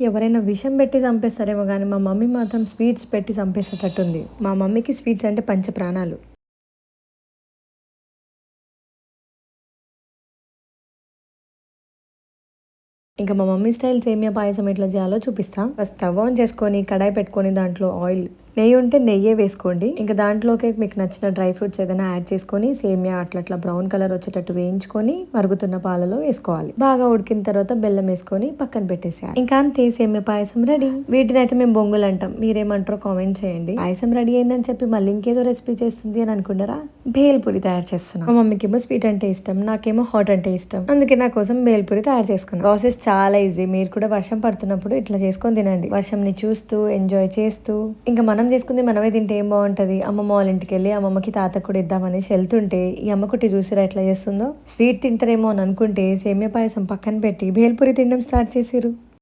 ఎవరైనా విషం పెట్టి చంపేస్తారేమో కానీ మా మమ్మీ మాత్రం స్వీట్స్ పెట్టి చంపేసేటట్టుంది. మా మమ్మీకి స్వీట్స్ అంటే పంచ ప్రాణాలు. ఇంకా మా మమ్మీ స్టైల్ సేమియా పాయసం ఎట్లా చేయాలో చూపిస్తా. ఫస్ట్ స్టవ్ ఆన్ చేసుకొని కడాయి పెట్టుకొని దాంట్లో ఆయిల్, నెయ్యి ఉంటే నెయ్యే వేసుకోండి. ఇంకా దాంట్లోకి మీకు నచ్చిన డ్రై ఫ్రూట్స్ ఏదైనా యాడ్ చేసుకొని సేమియా అట్లా బ్రౌన్ కలర్ వచ్చేటట్టు వేయించుకొని మరుగుతున్న పాలలో వేసుకోవాలి. బాగా ఉడికిన తర్వాత బెల్లం వేసుకొని పక్కన పెట్టేసేయాలి. ఇంకా అంతే, సేమియా పాయసం రెడీ. వీటిని అయితే మేము బొంగులు అంటాం, మీరేమంటారో కామెంట్ చేయండి. పాయసం రెడీ అయిందని చెప్పి మళ్ళీ ఇంకేదో రెసిపీ చేస్తుంది అని అనుకుంటారా? భేల్పూరి తయారు చేస్తున్నాం. మా మమ్మీకి ఏమో స్వీట్ అంటే ఇష్టం, నాకేమో హాట్ అంటే ఇష్టం. అందుకే నా కోసం భేల్పూరి తయారు చేసుకున్నాం. ప్రాసెస్ చాలా ఈజీ. మీరు కూడా వర్షం పడుతున్నప్పుడు ఇట్లా చేసుకొని తినండి. వర్షంని చూస్తూ ఎంజాయ్ చేస్తూ. ఇంకా మనం చేసుకుంది మనమే తింటే ఏం బాగుంటది. అమ్మమ్మ వాళ్ళ ఇంటికి వెళ్ళి అమ్మమ్మకి తాతకు కూడా ఇద్దామనేసి వెళ్తుంటే ఈ అమ్మ కుట్టి చూసిరా ఎట్లా చేస్తుందో. స్వీట్ తింటారేమో అని అనుకుంటే సేమియా పాయసం పక్కన పెట్టి భేల్పూరి తినడం స్టార్ట్ చేసిరు.